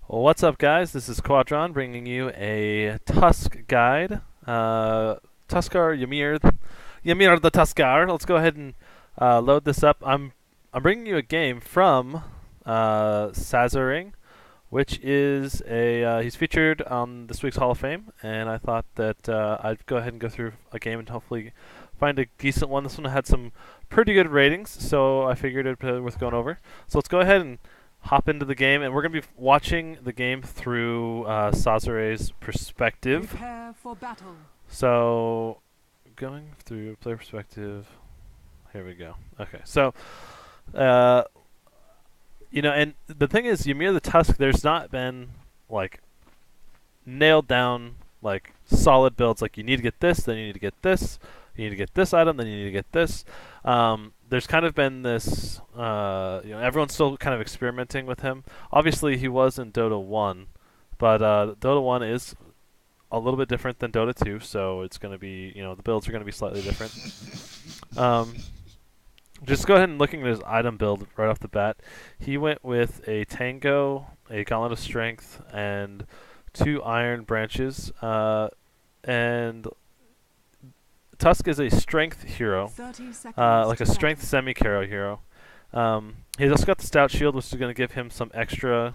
What's up, guys? This is Quadron bringing you a Tusk guide. Tuskar Ymir the Tuskar. Let's go ahead and load this up. I'm bringing you a game from Sazre, which is he's featured on this week's Hall of Fame, and I thought that I'd go ahead and go through a game and hopefully find a decent one. This one had some pretty good ratings, so I figured it'd be worth going over. So let's go ahead and hop into the game, and we're going to be watching the game through Sazre's perspective. Prepare for battle. So, going through player perspective. Here we go. Okay, so, and the thing is, Ymir the Tusk, there's not been, like, nailed down, like, solid builds, like, you need to get this, then you need to get this, you need to get this item, then you need to get this. There's kind of been this, everyone's still kind of experimenting with him. Obviously, he was in Dota 1, but Dota 1 is a little bit different than Dota 2, so it's going to be, the builds are going to be slightly different. Just go ahead and looking at his item build right off the bat. He went with a Tango, a Gauntlet of Strength, and 2 Iron Branches, and Tusk is a strength hero, like a strength semi-carry hero. He's also got the Stout Shield, which is going to give him some extra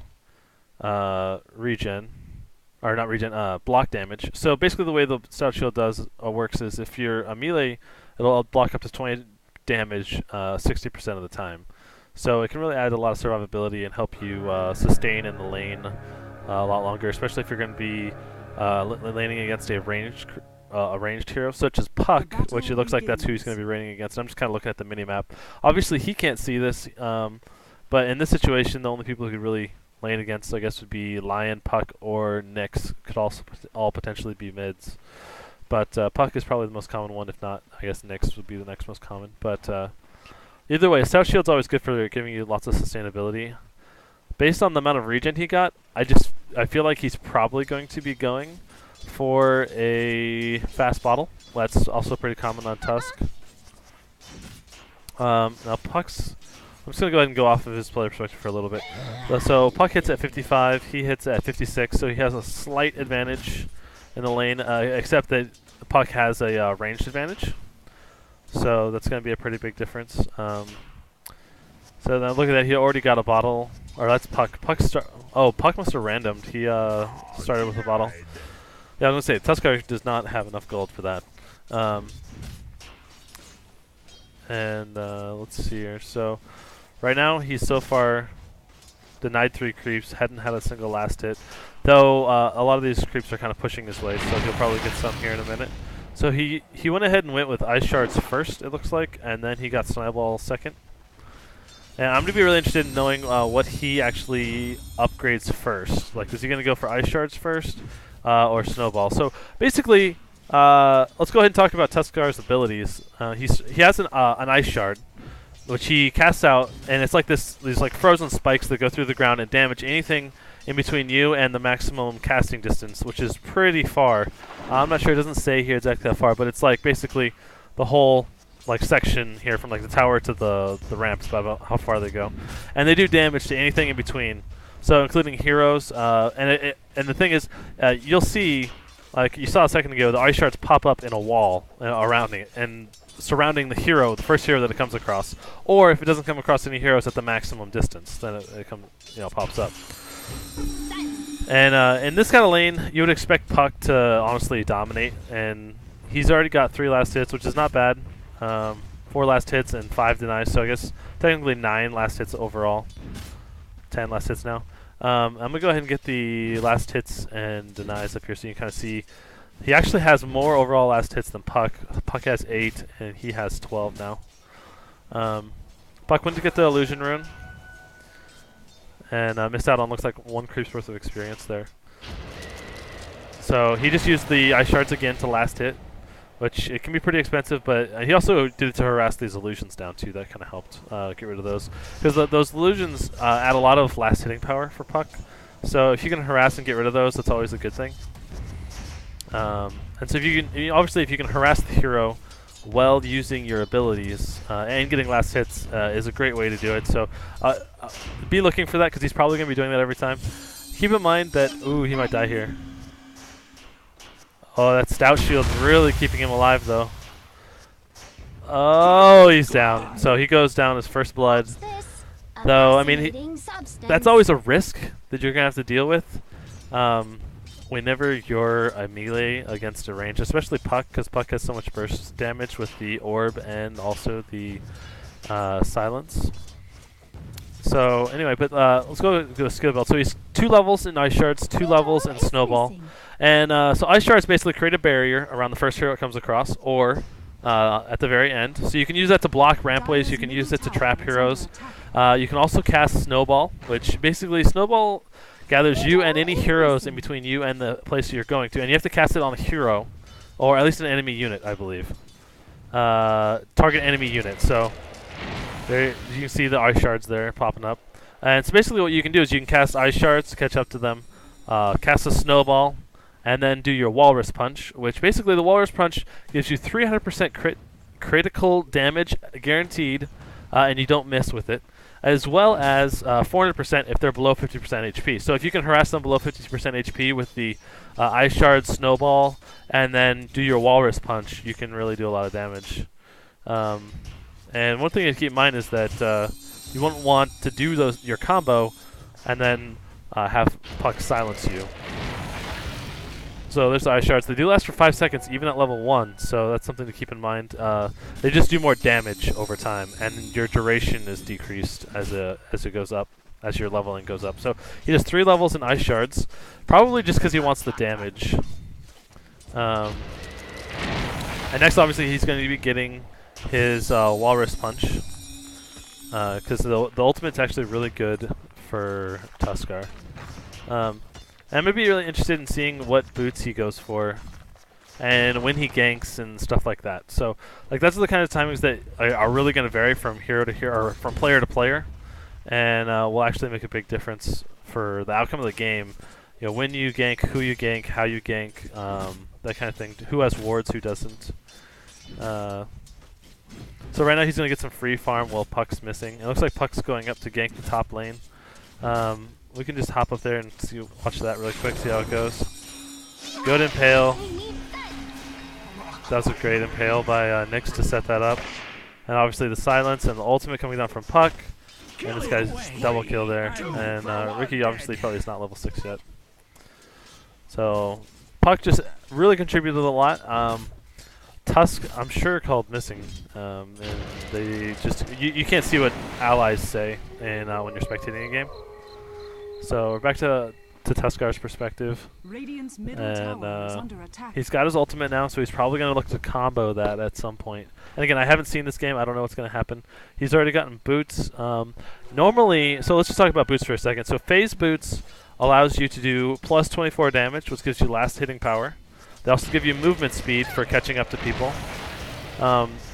block damage. So basically the way the Stout Shield works is if you're a melee, it'll block up to 20 damage 60% of the time. So it can really add a lot of survivability and help you sustain in the lane a lot longer, especially if you're going to be laning against a ranged hero such as Puck, which it looks like that's who he's going to be raining against. I'm just kind of looking at the minimap. Obviously, he can't see this, but in this situation, the only people who could really lane against, I guess, would be Lion, Puck, or Nyx. Could also all potentially be mids. But Puck is probably the most common one. If not, I guess Nyx would be the next most common. But either way, Stout Shield's always good for giving you lots of sustainability. Based on the amount of regen he got, I feel like he's probably going to be going for a fast bottle. That's also pretty common on Tusk. Now Puck's, I'm just going to go ahead and go off of his player perspective for a little bit. So Puck hits at 55, he hits at 56, so he has a slight advantage in the lane, except that Puck has a ranged advantage. So that's going to be a pretty big difference. So now look at that, he already got a bottle. Or that's Puck. Puck must have randomed. He started with a bottle. Yeah, I was going to say, Tuskar does not have enough gold for that. Let's see here. So, right now, he's so far denied 3 creeps, hadn't had a single last hit. Though, a lot of these creeps are kind of pushing his way, so he'll probably get some here in a minute. So he went ahead and went with Ice Shards first, it looks like, and then he got Snowball second. And I'm going to be really interested in knowing what he actually upgrades first. Like, is he going to go for Ice Shards first? Or Snowball. So basically, let's go ahead and talk about Tuskar's abilities. He has an Ice Shard, which he casts out, and it's like these like frozen spikes that go through the ground and damage anything in between you and the maximum casting distance, which is pretty far. I'm not sure, it doesn't say here exactly how far, but it's like basically the whole like section here from like the tower to the ramps, about how far they go, and they do damage to anything in between. So including heroes, and the thing is, you'll see, like you saw a second ago, the Ice Shards pop up in a wall around it and surrounding the hero, the first hero that it comes across. Or if it doesn't come across any heroes at the maximum distance, then it pops up. And in this kind of lane, you would expect Puck to honestly dominate, and he's already got 3 last hits, which is not bad. 4 last hits and 5 denies, so I guess technically 9 last hits overall. 10 last hits now. I'm going to go ahead and get the last hits and denies up here so you can kind of see. He actually has more overall last hits than Puck. Puck has 8 and he has 12 now. Puck went to get the Illusion Rune and missed out on, looks like, 1 creep's worth of experience there. So he just used the Ice Shards again to last hit, which it can be pretty expensive, but he also did it to harass these illusions down too. That kind of helped get rid of those, because those illusions add a lot of last hitting power for Puck. So if you can harass and get rid of those, that's always a good thing. And so if you can, obviously, if you can harass the hero while using your abilities and getting last hits is a great way to do it. So be looking for that, because he's probably going to be doing that every time. keep in mind that, ooh, he might die here. Oh, that stout shield really keeping him alive, though. Oh, he's down. So he goes down his first blood. Though, I mean, that's always a risk that you're going to have to deal with. Whenever you're a melee against a range, especially Puck, because Puck has so much burst damage with the orb and also the silence. So anyway, but let's go to a skill build. So he's 2 levels in Ice Shards, 2 levels in Snowball. And so Ice Shards basically create a barrier around the first hero it comes across, or at the very end. So you can use that to block rampways, you can use it to trap heroes. You can also cast Snowball, which basically Snowball gathers you and any heroes in between you and the place you're going to. And you have to cast it on a hero, or at least an enemy unit, I believe. Target enemy unit. So there you can see the Ice Shards there popping up. And so basically what you can do is you can cast Ice Shards to catch up to them, cast a Snowball, and then do your Walrus Punch, which basically the Walrus Punch gives you 300% critical damage guaranteed, and you don't miss with it, as well as 400% if they're below 50% HP. So if you can harass them below 50% HP with the Ice Shard, Snowball, and then do your Walrus Punch, you can really do a lot of damage. And one thing to keep in mind is that you wouldn't want to do your combo and then have Puck silence you. So there's the Ice Shards. They do last for 5 seconds, even at level 1, so that's something to keep in mind. They just do more damage over time, and your duration is decreased as it goes up, as your leveling goes up. So he does 3 levels in Ice Shards, probably just because he wants the damage. And next, obviously, he's going to be getting his Walrus Punch, because the ultimate's actually really good for Tuskar. I'm going to be really interested in seeing what boots he goes for and when he ganks and stuff like that. So, like, that's the kind of timings that are really going to vary from hero to hero, or from player to player, and will actually make a big difference for the outcome of the game. You know, when you gank, who you gank, how you gank, that kind of thing. Who has wards, who doesn't. So right now he's going to get some free farm while Puck's missing. It looks like Puck's going up to gank the top lane. We can just hop up there and watch that really quick, see how it goes. Good Impale. That was a great Impale by Nyx to set that up. And obviously the silence and the ultimate coming down from Puck. And this guy's double kill there. And Ricky obviously probably is not level 6 yet. So Puck just really contributed a lot. Tusk, I'm sure, called missing. And they just you can't see what allies say when you're spectating a game. So we're back to Tuskar's perspective, and he's got his ultimate now, so he's probably going to look to combo that at some point. And again, I haven't seen this game. I don't know what's going to happen. He's already gotten boots. Normally, so let's just talk about boots for a second. So phase boots allows you to do plus 24 damage, which gives you last hitting power. They also give you movement speed for catching up to people.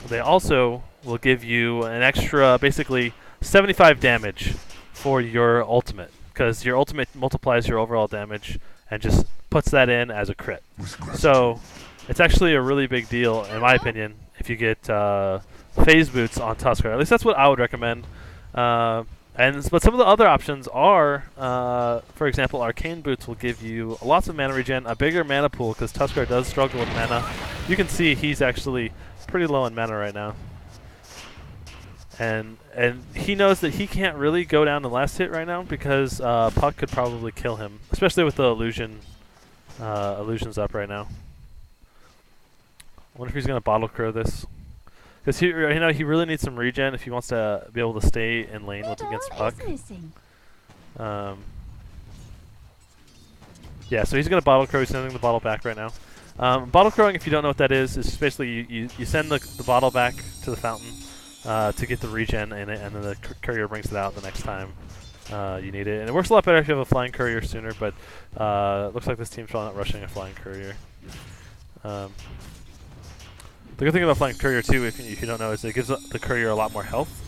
They also will give you an extra, basically, 75 damage for your ultimate, because your ultimate multiplies your overall damage and just puts that in as a crit. So it's actually a really big deal, in my opinion, if you get phase boots on Tuskar. At least that's what I would recommend. But some of the other options are, for example, Arcane Boots will give you lots of mana regen, a bigger mana pool, because Tuskar does struggle with mana. You can see he's actually pretty low in mana right now. And he knows that he can't really go down the last hit right now, because Puck could probably kill him, especially with the illusions up right now. I wonder if he's going to bottle crow this. Because he really needs some regen if he wants to be able to stay in lane against Puck. Yeah, so he's going to bottle crow. He's sending the bottle back right now. Bottle crowing, if you don't know what that is just basically you send the bottle back to the fountain to get the regen in it, and then the courier brings it out the next time you need it. And it works a lot better if you have a flying courier sooner, but it looks like this team's probably not rushing a flying courier. The good thing about flying courier too, if you don't know, is it gives the courier a lot more health.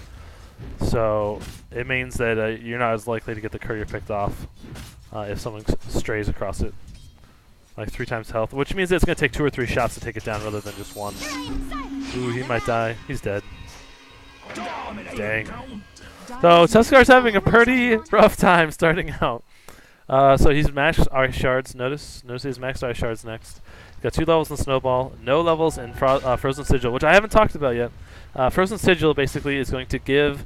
So it means that you're not as likely to get the courier picked off if someone strays across it. Like 3 times health, which means that it's going to take 2 or 3 shots to take it down rather than just 1. Ooh, he might die. He's dead. Dang. So Tuskar's having a pretty rough time starting out. So he's maxed Ice Shards. Notice he's maxed Ice Shards next. He's got 2 levels in Snowball, no levels in Frozen Sigil, which I haven't talked about yet. Frozen Sigil basically is going to give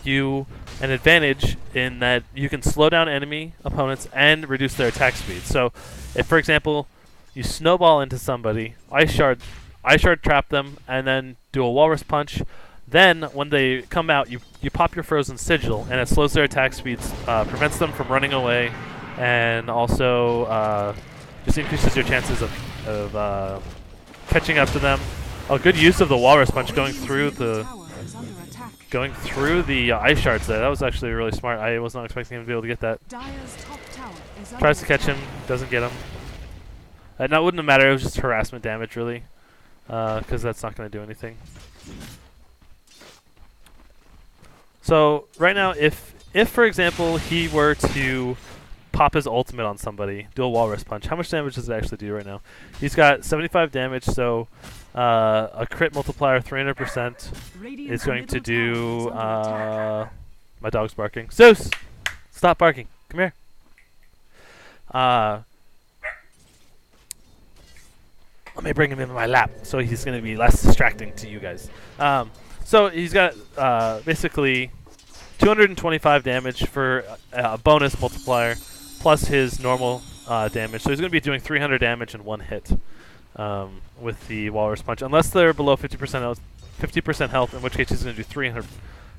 you an advantage in that you can slow down enemy opponents and reduce their attack speed. So, if for example you Snowball into somebody, Ice Shard trap them, and then do a Walrus Punch. Then, when they come out, you pop your Frozen Sigil, and it slows their attack speeds, prevents them from running away, and also just increases your chances of catching up to them. Oh, good use of the Walrus Punch going through the Ice Shards there. That was actually really smart. I was not expecting him to be able to get that. Tries to catch him, doesn't get him. And that wouldn't have mattered. It was just harassment damage, really, because that's not going to do anything. So right now, if for example he were to pop his ultimate on somebody, do a Walrus Punch, how much damage does it actually do right now? He's got 75 damage, so a crit multiplier 300% is going to do. My dog's barking. Zeus, stop barking. Come here. Let me bring him in my lap, so he's going to be less distracting to you guys. So he's got basically 225 damage for a bonus multiplier, plus his normal damage. So he's going to be doing 300 damage in one hit with the Walrus Punch, unless they're below 50% health, in which case he's going to do 300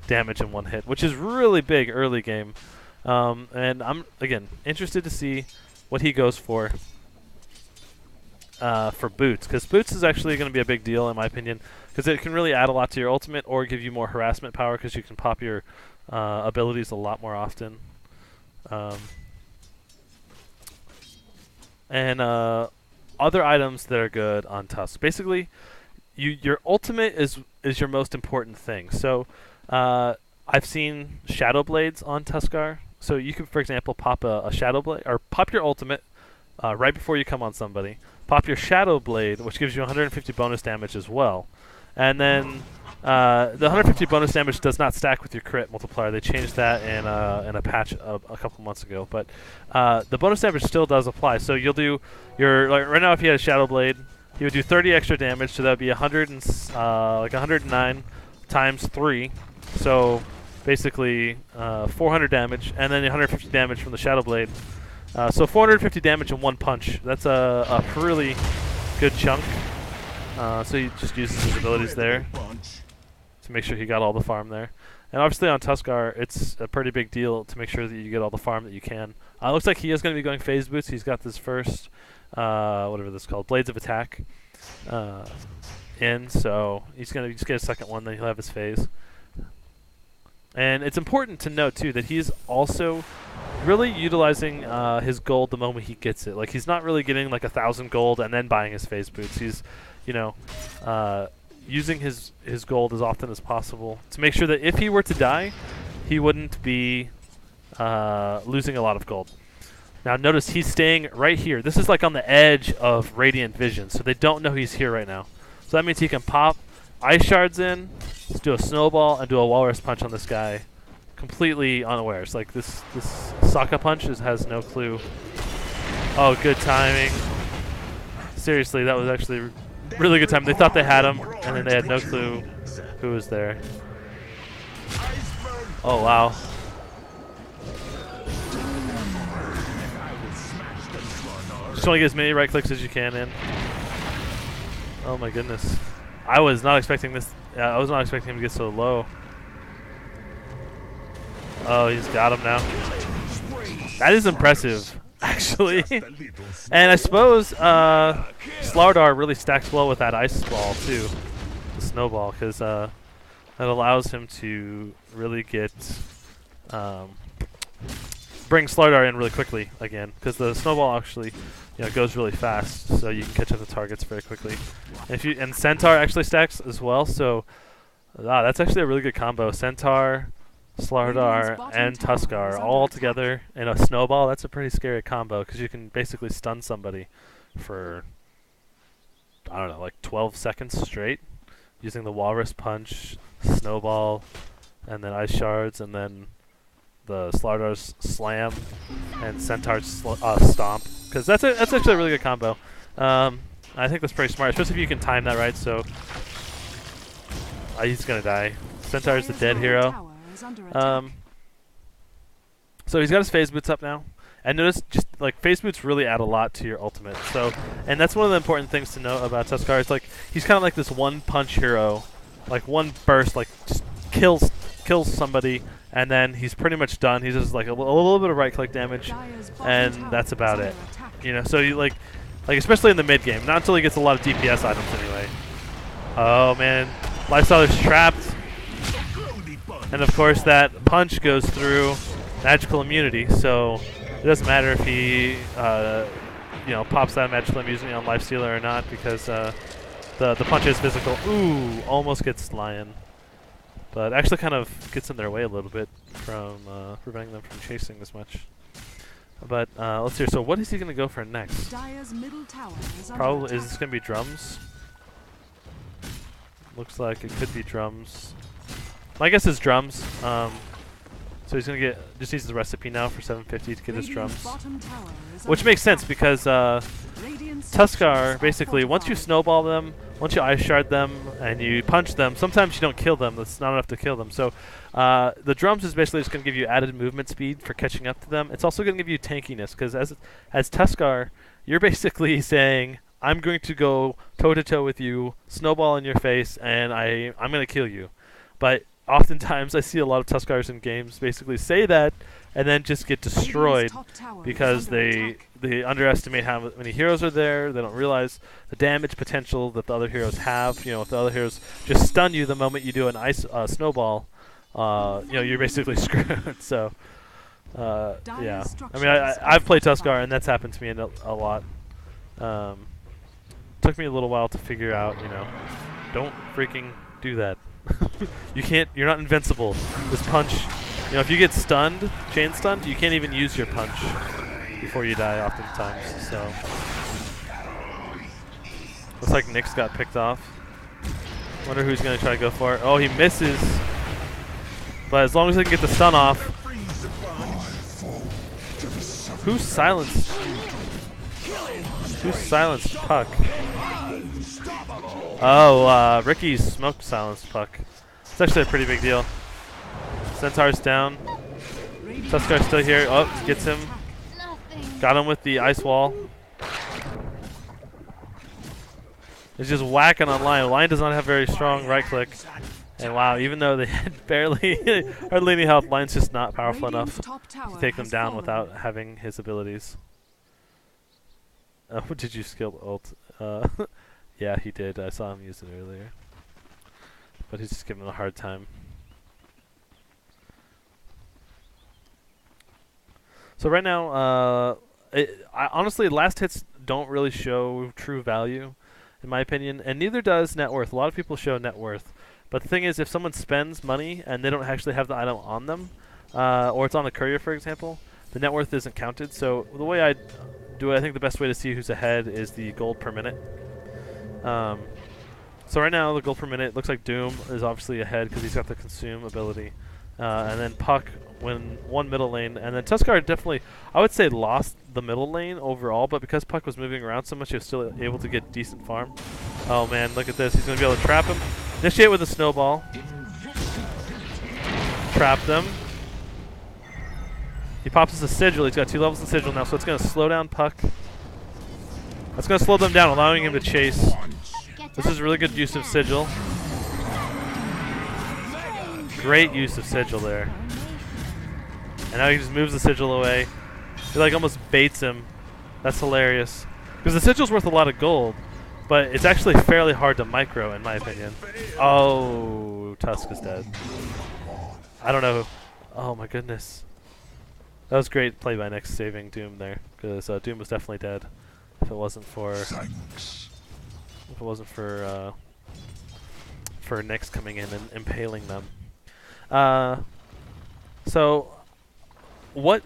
damage in one hit, which is really big early game. And I'm again interested to see what he goes for Boots, because Boots is actually going to be a big deal in my opinion, because it can really add a lot to your ultimate or give you more harassment power because you can pop your abilities a lot more often. And other items that are good on Tusk. Basically, your ultimate is your most important thing. So I've seen Shadow Blades on Tuskar. So you could, for example, pop a Shadow Blade, or pop your ultimate right before you come on somebody. Pop your Shadow Blade, which gives you 150 bonus damage as well. And then the 150 bonus damage does not stack with your crit multiplier. They changed that in a patch a couple months ago. But the bonus damage still does apply. So you'll do your, like right now if you had a Shadow Blade, he would do 30 extra damage, so that would be 109 times 3. So basically 400 damage, and then 150 damage from the Shadow Blade. So 450 damage in one punch. That's a really good chunk. So he just uses his abilities there to make sure he got all the farm there. And obviously on Tuskar, it's a pretty big deal to make sure that you get all the farm that you can. Looks like he is going to be going phase boots. He's got this first, whatever this is called, Blades of Attack in. So he's going to just get a second one, then he'll have his phase. And it's important to note, too, that he's also really utilizing his gold the moment he gets it. Like, he's not really getting, like, 1,000 gold and then buying his phase boots. He's, you know, using his gold as often as possible to make sure that if he were to die, he wouldn't be losing a lot of gold. Now, notice he's staying right here. This is, like, on the edge of Radiant Vision, so they don't know he's here right now. So that means he can pop Ice Shards in, let's do a Snowball, and do a Walrus Punch on this guy completely unawares. Like, this Sokka Punch has no clue. Oh, good timing. Seriously, that was actually really good time. They thought they had him, and then they had no clue who was there. Oh, wow. Just want to get as many right clicks as you can in. Oh my goodness. I was not expecting this. I was not expecting him to get so low. Oh, he's got him now. That is impressive, actually. And I suppose Slardar really stacks well with that ice ball too, the snowball, because that allows him to really get bring Slardar in really quickly again, because the snowball actually goes really fast, so you can catch up the targets very quickly. And Centaur actually stacks as well, so that's actually a really good combo. Centaur, Slardar, and Tuskar all together in a snowball. That's a pretty scary combo, because you can basically stun somebody for, I don't know, like 12 seconds straight using the Walrus Punch, Snowball, and then Ice Shards, and then the Slardars Slam and Centaur's Stomp, because that's actually a really good combo. I think that's pretty smart, especially if you can time that right. So he's gonna die. Centaur's the dead hero. So he's got his phase boots up now. And notice, just like phase boots really add a lot to your ultimate. So, and that's one of the important things to know about Tuskar. It's like he's kind of like this one punch hero, like one burst, like just kills somebody, and then he's pretty much done. He does like a little bit of right click damage, and that's about it. You know, so you like especially in the mid game, not until he gets a lot of DPS items anyway. Oh man, Lifestyler's trapped, and of course that punch goes through magical immunity, so it doesn't matter if he you know, pops that magical immunity on Lifestealer or not, because the punch is physical. Ooh, almost gets Lion, but actually kind of gets in their way a little bit from preventing them from chasing as much. But let's see. So what is he going to go for next? Probably, is this going to be drums? Looks like it could be drums. My guess is drums. So he's gonna just needs the recipe now for 750 to get his drums, which makes sense because Tuskar basically, once you snowball them, once you ice shard them, and you punch them, sometimes you don't kill them. That's not enough to kill them. So the drums is basically just gonna give you added movement speed for catching up to them. It's also gonna give you tankiness, because as Tuskar, you're basically saying, I'm going to go toe to toe with you, snowball in your face, and I'm gonna kill you. But oftentimes I see a lot of Tuskars in games basically say that and then just get destroyed because they underestimate how many heroes are there. They don't realize the damage potential that the other heroes have. You know, if the other heroes just stun you the moment you do an ice snowball, you know, you're basically screwed. So yeah, I mean, I've played Tuskar and that's happened to me a lot. Took me a little while to figure out, you know, don't freaking do that. You're not invincible. This punch, you know, if you get stunned, chain stunned, you can't even use your punch before you die oftentimes. So looks like Nyx got picked off. Wonder who's gonna try to go for it. Oh, he misses. But as long as they can get the stun off. Who's silenced? Who's silenced Puck? Oh, Ricky's smoked silenced Puck. It's actually a pretty big deal. Centaur's down. Tuskar's still here. Oh, gets him. Got him with the ice wall. He's just whacking on Lion. Lion does not have very strong right click. And wow, even though they had hardly any health, Lion's just not powerful enough to take them down without having his abilities. Oh, did you skill ult? Yeah, he did. I saw him use it earlier. But he's just giving him a hard time. So right now, honestly, last hits don't really show true value, in my opinion, and neither does net worth. A lot of people show net worth. But the thing is, if someone spends money and they don't actually have the item on them, or it's on a courier, for example, the net worth isn't counted. So the way I do it, I think the best way to see who's ahead is the gold per minute. So right now, the gold per minute looks like Doom is obviously ahead because he's got the consume ability. And then Puck win one middle lane. And then Tuskar definitely, I would say, lost the middle lane overall. But because Puck was moving around so much, he was still able to get decent farm. Oh man, look at this. He's going to be able to trap him. Initiate with a snowball. Trap them. He pops us a sigil. He's got 2 levels of sigil now, so it's going to slow down Puck. That's going to slow them down, allowing him to chase. This is really good use of sigil. Great use of sigil there. And now he just moves the sigil away. He like almost baits him. That's hilarious. Because the sigil's worth a lot of gold, but it's actually fairly hard to micro, in my opinion. Oh, Tusk is dead. I don't know. Oh my goodness. That was great play by Nyx saving Doom there, because Doom was definitely dead if it wasn't for Nyx coming in and impaling them. So what's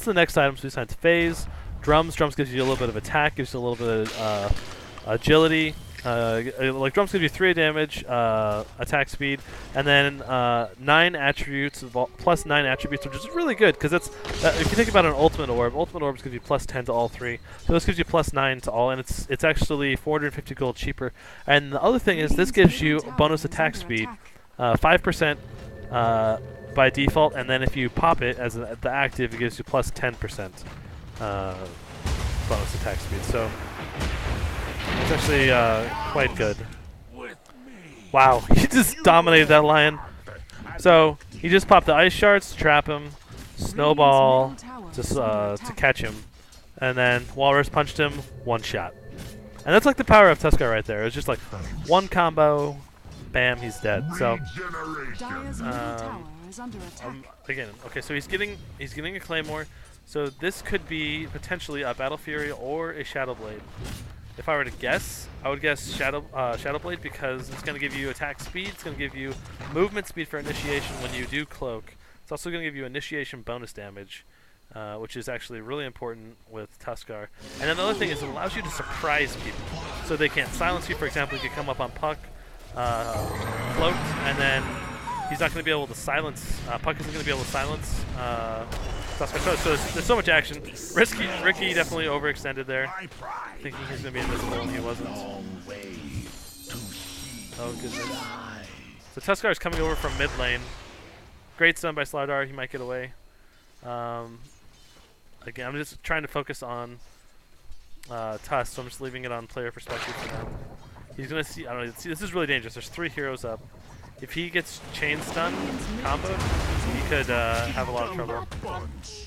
the next items besides phase? Drums. Drums gives you a little bit of attack, gives you a little bit of agility. like drums give you 3 damage, attack speed, and then 9 attributes, plus 9 attributes, which is really good because that's if you think about an ultimate orbs give you plus 10 to all 3. So this gives you plus 9 to all, and it's actually 450 gold cheaper. And the other thing is this gives you bonus attack speed, 5% by default, and then if you pop it as the active, it gives you plus 10% bonus attack speed. So it's actually quite good. Wow, he just dominated that lion. So he just popped the ice shards to trap him, snowball to catch him, and then Walrus punched him, 1 shot. And that's like the power of Tusk right there. It's just like 1 combo, bam, he's dead. So again, okay, so he's getting a Claymore. So this could be potentially a Battle Fury or a Shadow Blade. If I were to guess, I would guess Shadow Blade because it's going to give you attack speed. It's going to give you movement speed for initiation when you do cloak. It's also going to give you initiation bonus damage, which is actually really important with Tuskar. And then the other thing is it allows you to surprise people, so they can't silence you. For example, you could come up on Puck, float, and then he's not going to be able to silence. Puck isn't going to be able to silence Tuskar. So there's so much action. Ricky definitely overextended there, thinking he was going to be invisible and he wasn't. Oh goodness. So Tuskar is coming over from mid lane. Great stun by Slardar. He might get away. Again, I'm just trying to focus on Tusk, so I'm just leaving it on player perspective for now. He's going to see. I don't know. See, this is really dangerous. There's 3 heroes up. If he gets chain stun comboed, he could have a lot of trouble.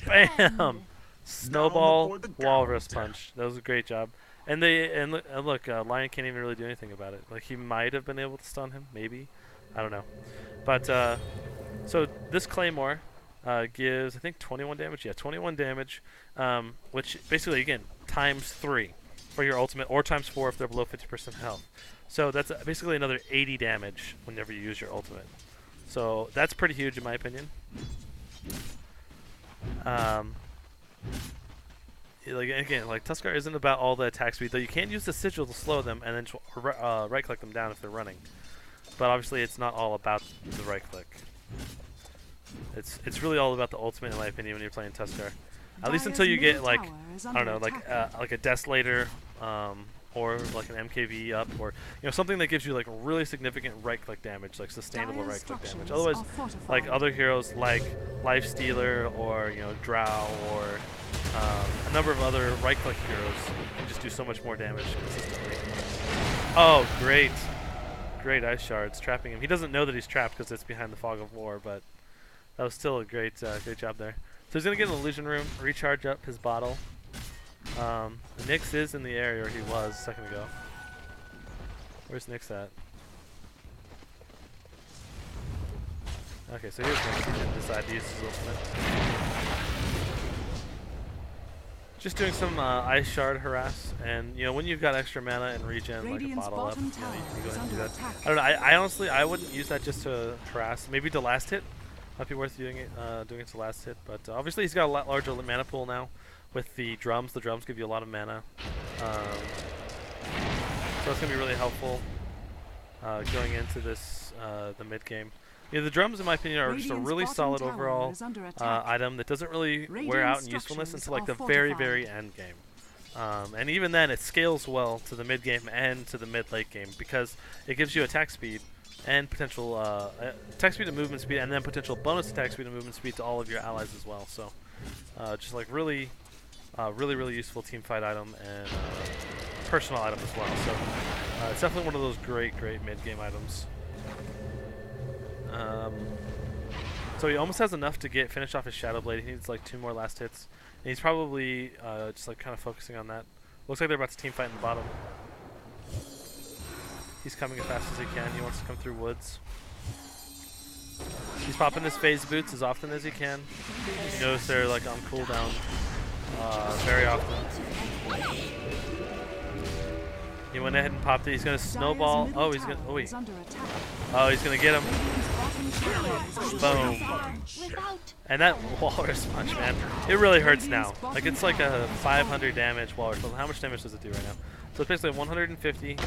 Bam! Snowball, Walrus punch. That was a great job. And look, Lion can't even really do anything about it. Like he might have been able to stun him, maybe. I don't know. But so this Claymore gives I think 21 damage. Yeah, 21 damage, which basically again times 3 for your ultimate, or times 4 if they're below 50% health. So that's basically another 80 damage whenever you use your ultimate. So that's pretty huge in my opinion. Like Tuskar isn't about all the attack speed, though you can use the sigil to slow them and then right click them down if they're running. But obviously it's not all about the right click. It's really all about the ultimate in my opinion when you're playing Tuskar. At least until you get like I don't know, like a Desolator, or like an MKV up, or something that gives you like really significant right click damage, like sustainable right click damage. Otherwise, like other heroes like Lifestealer or Drow or a number of other right click heroes can just do so much more damage consistently. Oh, great ice shards trapping him. He doesn't know that he's trapped because it's behind the fog of war, but that was still a great job there. So he's gonna get an illusion room, recharge up his bottle. Nyx is in the area, or he was a second ago. Where's Nyx at? Okay, so here's Nyx. He didn't decide to use his ultimate. Just doing some ice shard harass, and when you've got extra mana and regen, like a bottle up, you can go ahead and do that. I don't know. I honestly wouldn't use that just to harass. Maybe to last hit might be worth doing it to last hit. But obviously he's got a lot larger mana pool now. With the drums give you a lot of mana, so that's gonna be really helpful going into this the mid game. The drums, in my opinion, are just a really solid overall item that doesn't really wear out in usefulness until like the very end game, and even then it scales well to the mid game and to the mid-late game because it gives you attack speed and potential attack speed and movement speed, and then potential bonus attack speed and movement speed to all of your allies as well. So just like really useful team fight item and personal item as well. So it's definitely one of those great mid-game items. So he almost has enough to finish off his Shadow Blade. He needs like 2 more last hits, and he's probably just like kind of focusing on that. Looks like they're about to team fight in the bottom. He's coming as fast as he can. He wants to come through woods. He's popping his phase boots as often as he can. He knows they're like on cooldown. Very often. He went ahead and popped it. He's gonna snowball. Oh, he's gonna. Oh, wait. Oh, he's gonna get him. Boom. And that Walrus punch, man, it really hurts now. Like it's like a 500 damage Walrus. How much damage does it do right now? So it's basically 150.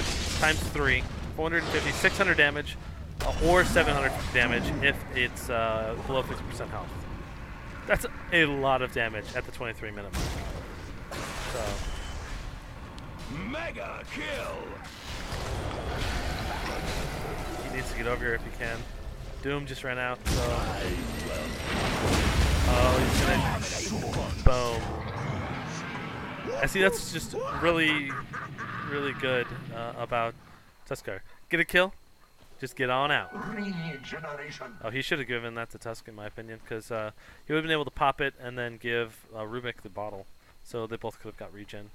times 3, 450, 600 damage, or 700 damage if it's below 50% health. That's a lot of damage at the 23-minute mark. So. Mega kill! He needs to get over here if he can. Doom just ran out, so. Oh, he's gonna. Boom. I see that's just really, really good about Tuskar. Get a kill, just get on out. Oh, he should have given that to Tusk in my opinion, because he would have been able to pop it and then give Rubik the bottle. So they both could have got regen.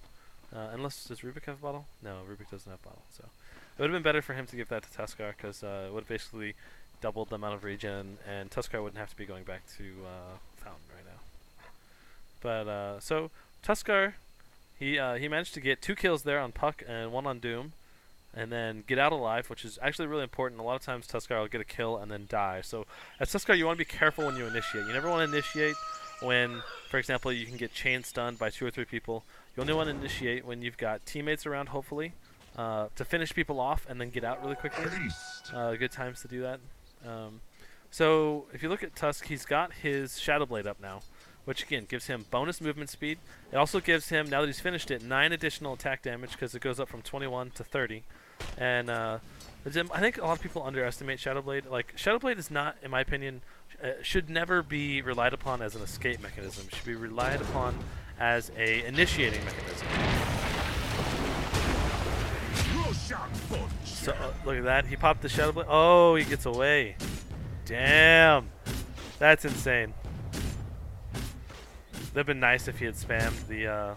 Unless, does Rubik have a bottle? No, Rubik doesn't have a bottle. So it would have been better for him to give that to Tuskar, because it would have basically doubled the amount of regen, and Tuskar wouldn't have to be going back to Fountain right now. But so Tuskar, he managed to get 2 kills there on Puck and 1 on Doom, and then get out alive, which is actually really important. A lot of times Tuskar will get a kill and then die. So as Tuskar, you want to be careful when you initiate. You never want to initiate when, for example, you can get chain stunned by 2 or 3 people. You only want to initiate when you've got teammates around, hopefully, to finish people off and then get out really quickly. Good times to do that. So if you look at Tusk, he's got his Shadow Blade up now, which again gives him bonus movement speed. It also gives him, now that he's finished it, 9 additional attack damage because it goes up from 21 to 30. And I think a lot of people underestimate Shadow Blade. Like, Shadow Blade is not, in my opinion, should never be relied upon as an escape mechanism. It should be relied upon as a initiating mechanism. So look at that. He popped the Shadow Blade. Oh, he gets away. Damn. That's insane. That'd have been nice if he had spammed the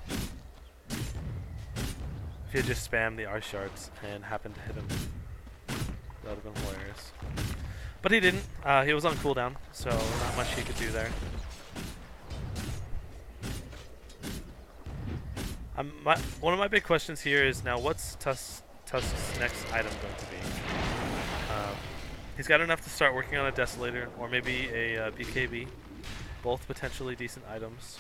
if he had just spammed the R shards and happened to hit him. That would have been hilarious. But he didn't. He was on cooldown, so not much he could do there. One of my big questions here is now, what's Tusk's next item going to be? He's got enough to start working on a Desolator or maybe a BKB. Both potentially decent items.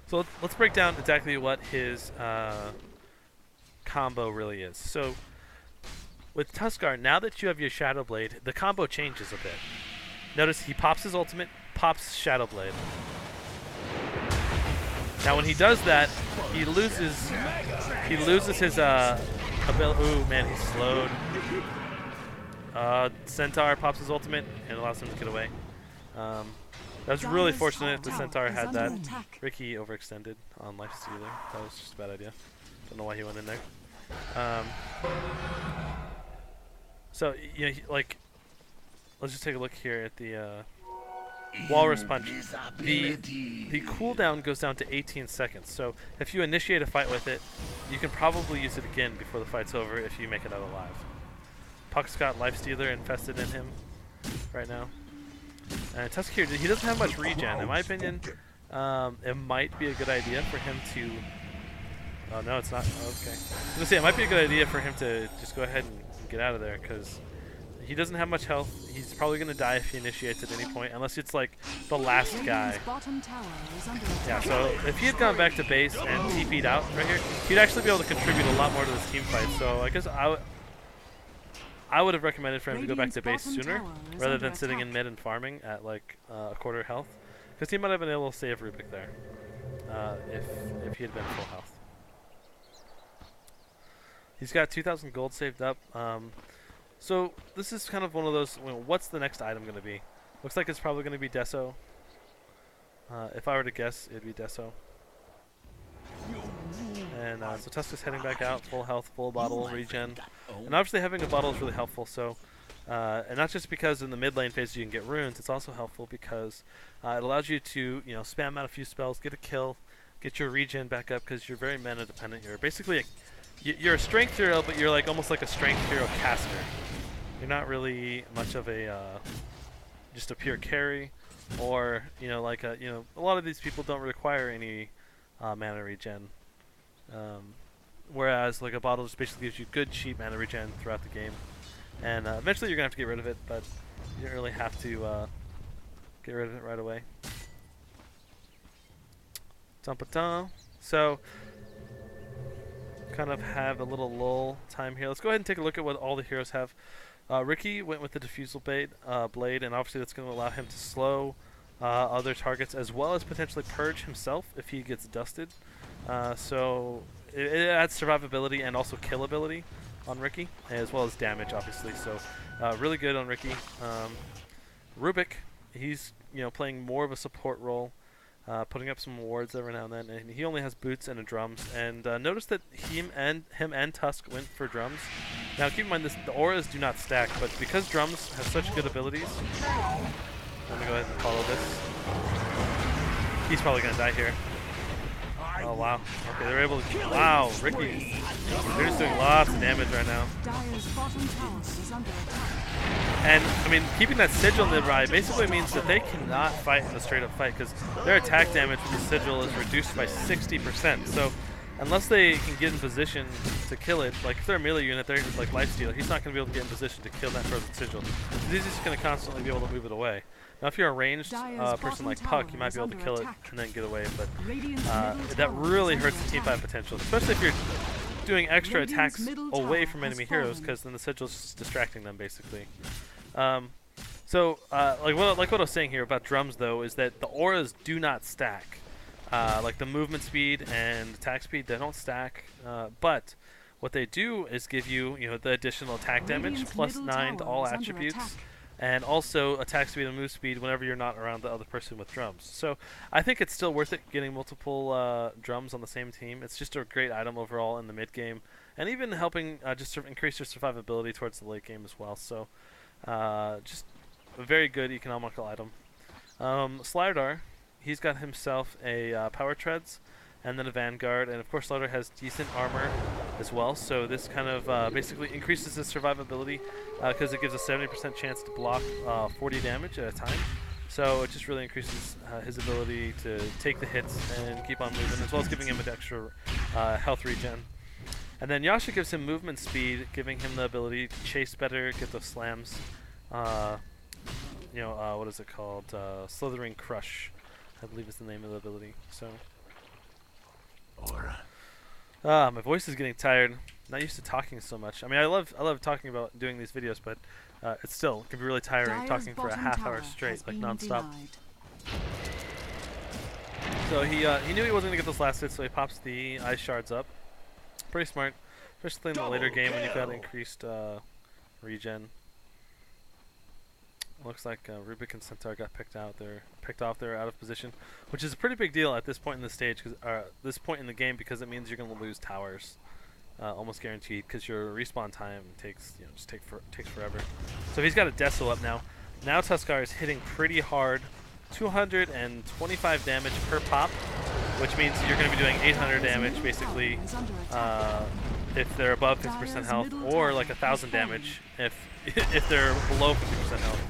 So let's break down exactly what his combo really is. So with Tuskar, now that you have your Shadow Blade, the combo changes a bit. Notice he pops his ultimate, pops Shadow Blade. Now when he does that, he loses his ability. Ooh man, he's slowed. Centaur pops his ultimate and allows him to get away. That was really fortunate that Centaur had that. Ricky overextended on Lifestealer. That was just a bad idea. Don't know why he went in there. So you know, like, let's just take a look here at the Walrus Punch. The cooldown goes down to 18 seconds. So if you initiate a fight with it, you can probably use it again before the fight's over if you make it out alive. Puck's got Lifestealer infested in him right now. And Tusk here, he doesn't have much regen. In my opinion, it might be a good idea for him to... Oh, no, it's not. Okay. I was going to say, it might be a good idea for him to just go ahead and get out of there, because he doesn't have much health. He's probably going to die if he initiates at any point, unless it's like the last guy. Yeah, so if he had gone back to base and TP'd out right here, he'd actually be able to contribute a lot more to this team fight. So I guess I would have recommended for him to go back to base sooner, rather than sitting in mid and farming at like a quarter health, because he might have been able to save Rubik there if he had been full health. He's got 2,000 gold saved up. So this is kind of one of those, you know, what's the next item going to be? Looks like it's probably going to be Deso. If I were to guess, it'd be Deso. And so Tusk is heading back out, full health, full bottle, regen. And obviously having a bottle is really helpful. So, and not just because in the mid lane phase you can get runes, it's also helpful because it allows you to, you know, spam out a few spells, get a kill, get your regen back up, because you're very mana dependent. You're basically you're a strength hero, but you're like almost like a strength hero caster. You're not really much of a just a pure carry, or you know, like a lot of these people don't require any mana regen. Whereas like a bottle just basically gives you good cheap mana regen throughout the game, and eventually you're gonna have to get rid of it, but you don't really have to get rid of it right away. Dun-ba-dun. So, kind of have a little lull time here. Let's go ahead and take a look at what all the heroes have. Ricky went with the diffusal blade, and obviously that's going to allow him to slow other targets as well as potentially purge himself if he gets dusted. So it adds survivability and also killability on Ricky, as well as damage, obviously. So really good on Ricky. Rubik, he's playing more of a support role, putting up some wards every now and then, and he only has boots and a drums. And notice that him and Tusk went for drums. Now keep in mind the auras do not stack, but because drums have such good abilities, let me go ahead and follow this. He's probably gonna die here. Oh wow. Okay, they're able to. Wow, Ricky. They're just doing lots of damage right now. And I mean, keeping that sigil nearby basically means that they cannot fight in a straight up fight because their attack damage with the sigil is reduced by 60%. So unless they can get in position to kill it, like if they're a melee unit, they're like lifestealer, he's not going to be able to get in position to kill that frozen sigil. He's just going to constantly be able to move it away. Now if you're a ranged person like Puck, you might be able to kill it and then get away, but that really hurts the team fight potential, especially if you're doing extra attacks away from enemy heroes, because then the sigil's just distracting them basically. Like what I was saying here about drums though is that the auras do not stack. Like the movement speed and attack speed, they don't stack, but what they do is give you, the additional attack damage +9 to all attributes, and also attack speed and move speed whenever you're not around the other person with drums. So I think it's still worth it getting multiple drums on the same team. It's just a great item overall in the mid game, and even helping just to increase your survivability towards the late game as well. So just a very good economical item. Slardar, he's got himself a Power Treads and then a Vanguard, and of course Slardar has decent armor as well, so this kind of basically increases his survivability because it gives a 70% chance to block 40 damage at a time. So it just really increases his ability to take the hits and keep on moving, as well as giving him an extra health regen. And then Yasha gives him movement speed, giving him the ability to chase better, get those slams. What is it called? Slithering Crush, I believe is the name of the ability. So, my voice is getting tired. Not used to talking so much. I mean, I love talking about doing these videos, but it still can be really tiring talking for a half hour straight, like nonstop. So he knew he wasn't gonna get those last hits, so he pops the ice shards up. Pretty smart, especially in the later game when you've got increased regen. Looks like Rubik and Centaur got picked off. They're out of position, which is a pretty big deal at this point in the stage, this point in the game, because it means you're going to lose towers, almost guaranteed, because your respawn time takes takes forever. So he's got a Deso up now. Now Tuskar is hitting pretty hard, 225 damage per pop, which means you're going to be doing 800 damage basically if they're above 50% health, or like 1,000 damage if they're below 50% health.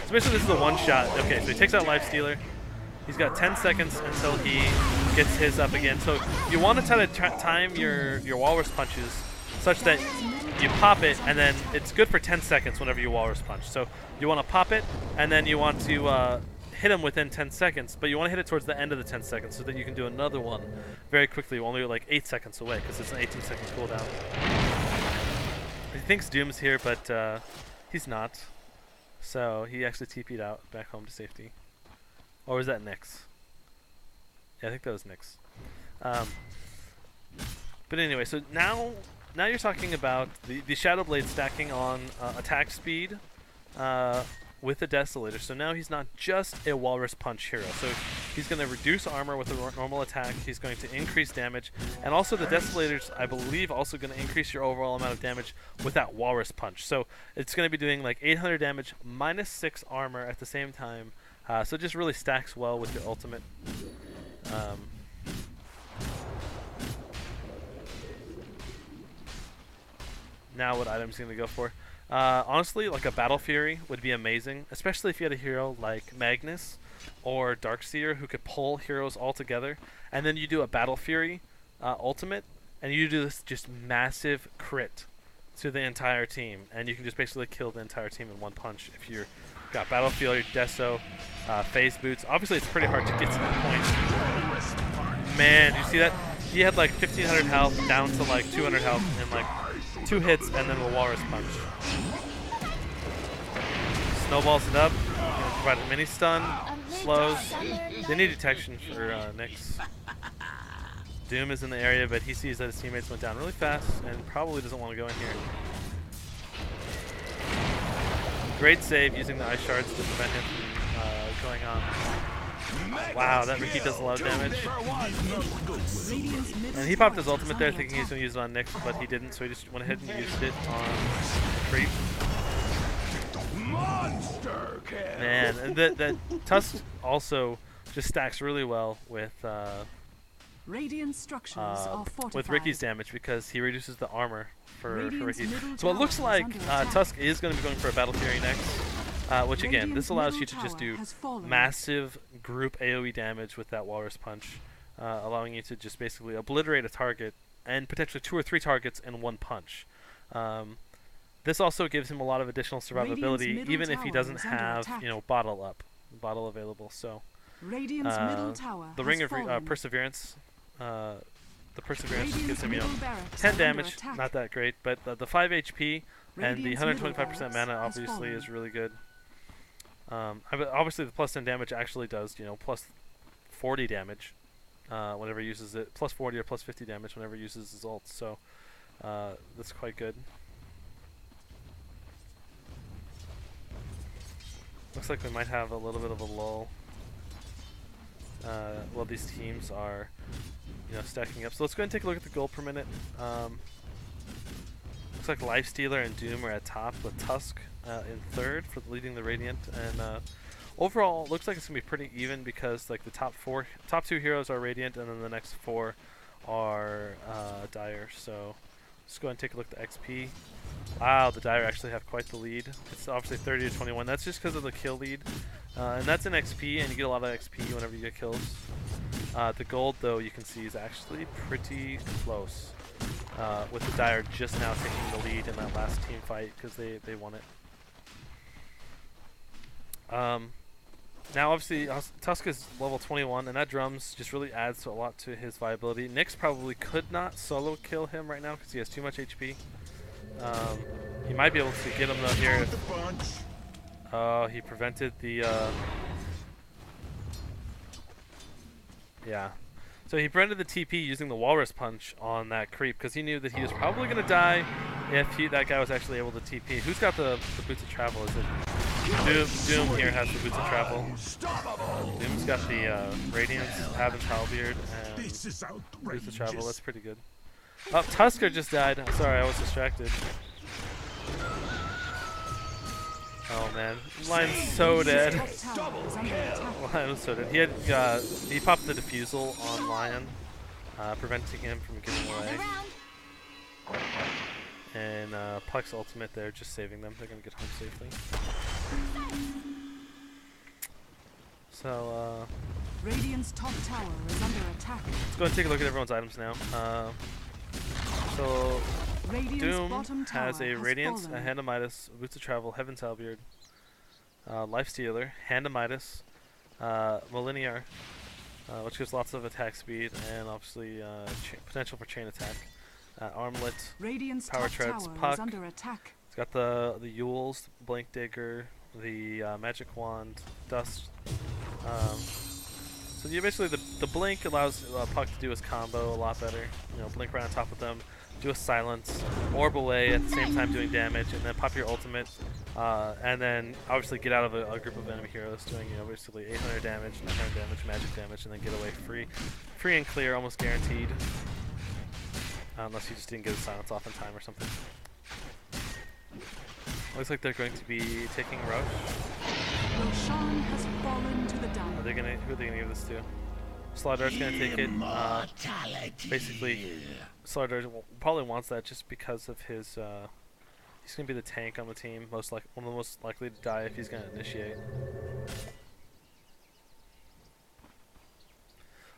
So basically this is a one-shot. Okay, so he takes out Lifestealer. He's got 10 seconds until he gets his up again. So you want to try to time your Walrus punches such that you pop it, and then it's good for 10 seconds whenever you Walrus punch. So you want to pop it, and then you want to hit him within 10 seconds, but you want to hit it towards the end of the 10 seconds so that you can do another one very quickly, only like 8 seconds away, because it's an 18-second cooldown. He thinks Doom's here, but he's not. So he actually TP'd out back home to safety. Or was that Nyx? Yeah, I think that was Nyx. But anyway, so now you're talking about the Shadow Blade stacking on attack speed with the Desolator. So now he's not just a Walrus Punch hero. So he's going to reduce armor with a normal attack. He's going to increase damage. And also the Desolator's, I believe, also going to increase your overall amount of damage with that Walrus Punch. So it's going to be doing like 800 damage minus 6 armor at the same time. So it just really stacks well with your ultimate. Now what item's going to go for? Honestly, like a Battle Fury would be amazing, especially if you had a hero like Magnus or Darkseer who could pull heroes all together, and then you do a Battle Fury ultimate, and you do this just massive crit to the entire team, and you can just basically kill the entire team in one punch if you're got Battle Fury, Deso, Phase Boots. Obviously, it's pretty hard to get to that point. man, you see that? He had like 1,500 health down to like 200 health in like 2 hits, and then a walrus punch. Snowballs it up. Provide a mini stun. Slows. They need detection for Nyx. Doom is in the area, but he sees that his teammates went down really fast and probably doesn't want to go in here. Great save using the ice shards to prevent him from going on. Wow, that Ricky does a lot of damage. And he popped his ultimate there thinking he was going to use it on Nyx, but he didn't, so he just went ahead and used it on Creep. Man, and that Tusk also just stacks really well with with Ricky's damage because he reduces the armor for Ricky. So it looks like Tusk is going to be going for a Battle Fury next, which again, this allows you to just do massive group AoE damage with that Walrus Punch, allowing you to just basically obliterate a target and potentially 2 or 3 targets in one punch. This also gives him a lot of additional survivability, even if he doesn't have, bottle available. So the Ring of Perseverance. The Perseverance gives him, 10 damage, not that great, but the 5 HP and the 125% mana obviously is really good. Obviously the plus 10 damage actually does, plus 40 damage whenever he uses it, plus 40 or plus 50 damage whenever he uses his ult, so that's quite good. Looks like we might have a little bit of a lull while these teams are stacking up. So let's go ahead and take a look at the gold per minute. Looks like Lifestealer and Doom are at top, with Tusk in third for leading the Radiant. And overall, it looks like it's gonna be pretty even because like the top 2 heroes are Radiant, and then the next 4 are Dire. So let's go ahead and take a look at the XP. Wow, the Dire actually have quite the lead. It's obviously 30 to 21. That's just because of the kill lead, and that's in XP, and you get a lot of XP whenever you get kills. The gold, though, you can see is actually pretty close, with the Dire just now taking the lead in that last team fight because they won it. Now, obviously, Tusk is level 21, and that drums just really adds a lot to his viability. Nyx probably could not solo kill him right now because he has too much HP. He might be able to get him, though, here. Oh, he prevented the... Yeah. So he prevented the TP using the Walrus Punch on that creep because he knew that he was probably going to die if that guy was actually able to TP. Who's got the Boots of Travel? Is it Doom here has the Boots of Travel. Doom's got the Radiance, Haven's Halberd, and Boots of Travel. That's pretty good. Oh, Tusker just died. I'm sorry, I was distracted. Oh man, Lion's so dead. Lion was so dead. He popped the defusal on Lion, preventing him from getting away. And Puck's ultimate there, just saving them. They're gonna get home safely. So Radiant's top tower is under attack. Let's go and take a look at everyone's items now. So Doom has a Radiance, a Hand of Midas, Boots of Travel, Heaven's Halberd, Lifestealer, Hand of Midas, Millenniar, which gives lots of attack speed and obviously potential for chain attack. Armlet, Radiant's Power Treads, Puck. under attack. It's got the Yules, Blink Digger, the Magic Wand, Dust. So you basically the Blink allows Puck to do his combo a lot better. Blink right on top of them, do a silence, orb away at the same time doing damage, and then pop your ultimate, and then obviously get out of a group of enemy heroes doing basically 800 damage, 900 damage, magic damage, and then get away free and clear, almost guaranteed. Unless you just didn't get a silence off in time or something. Looks like they're going to be taking Roche. Roshan has fallen to the Dire. Who are they gonna give this to? Slidar's gonna take it. Basically, Slardar probably wants that just because of his. He's gonna be the tank on the team, one of the most likely to die if he's gonna initiate.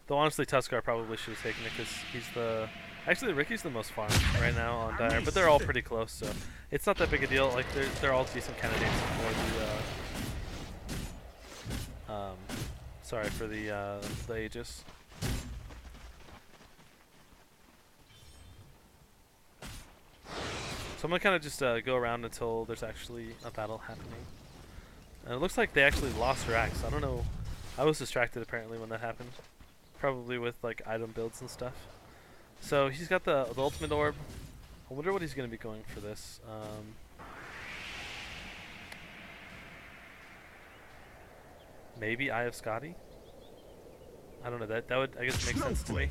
Though honestly, Tuskar probably should have taken it because he's the. Actually, Ricky's the most farmed right now on Dire, but they're all pretty close, so it's not that big a deal. Like they're all decent candidates for the Aegis. So I'm gonna kind of just go around until there's actually a battle happening. And it looks like they actually lost her axe. I don't know. I was distracted apparently when that happened. Probably with like item builds and stuff. So he's got the ultimate orb. I wonder what he's gonna be going for this. Maybe Eye of Scotty? I don't know, that would, I guess, make sense to me.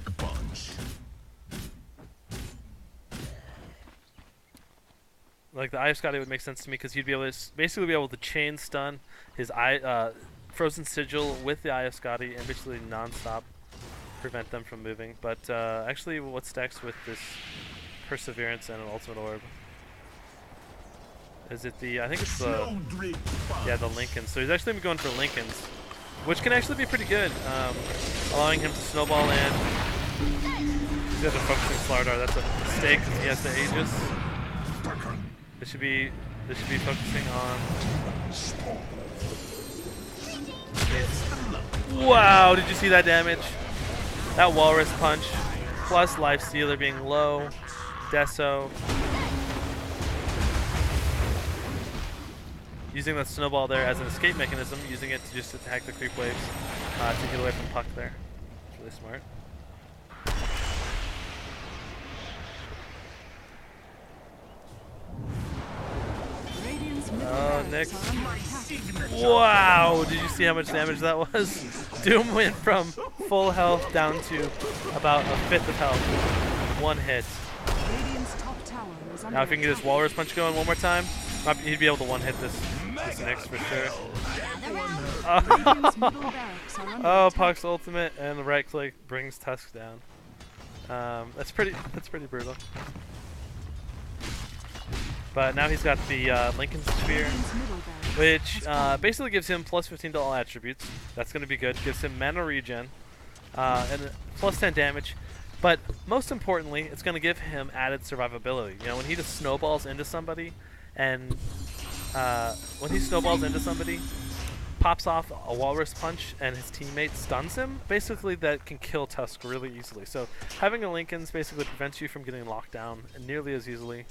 Like the Eye of Scotty would make sense to me because he'd be able to basically be able to chain stun his Frozen Sigil with the Eye of Scotty and basically non-stop prevent them from moving. But actually, what stacks with this Perseverance and an Ultimate Orb? Is it the? I think it's the. Yeah, the Lincoln. So he's actually gonna be going for Lincolns, which can actually be pretty good, allowing him to snowball in. He's got the focusing Slardar. That's a mistake because he has the Aegis. This should be focusing on. Wow! Did you see that damage? That Walrus punch, plus Life Stealer being low, Deso. Using that snowball there as an escape mechanism, using it to just attack the creep waves to get away from Puck there. It's really smart. Oh, Nick. Wow, did you see how much damage that was? Doom went from full health down to about a fifth of health. One hit. Now if you can get his Walrus Punch going one more time, he'd be able to one-hit this Nyx for sure. Oh, Puck's ultimate and the right click brings Tusk down. That's pretty brutal. But now he's got the Lincoln Spear, which basically gives him plus 15 to all attributes. That's going to be good. Gives him mana regen and plus 10 damage. But most importantly, it's going to give him added survivability. You know, when he just snowballs into somebody, and pops off a Walrus Punch, and his teammate stuns him, basically that can kill Tusk really easily. So having a Lincoln's basically prevents you from getting locked down nearly as easily.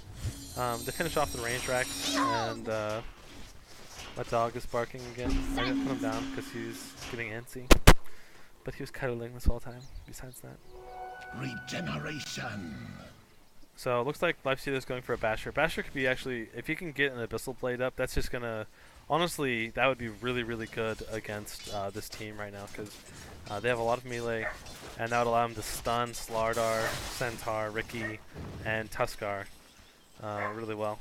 To finish off the range racks, and my dog is barking again. I gotta put him down because he's getting antsy. But he was cuddling this whole time, besides that. Regeneration. So it looks like Lifestealer's going for a Basher. Basher could be actually, if you can get an Abyssal Blade up, that's just gonna, honestly, that would be really, really good against this team right now, because they have a lot of melee, and that would allow them to stun Slardar, Centaur, Ricky, and Tuskar really well.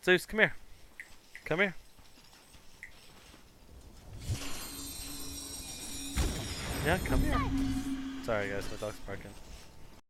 Zeus, come here. Come here. Yeah, come here. Sorry guys, my dog's barking.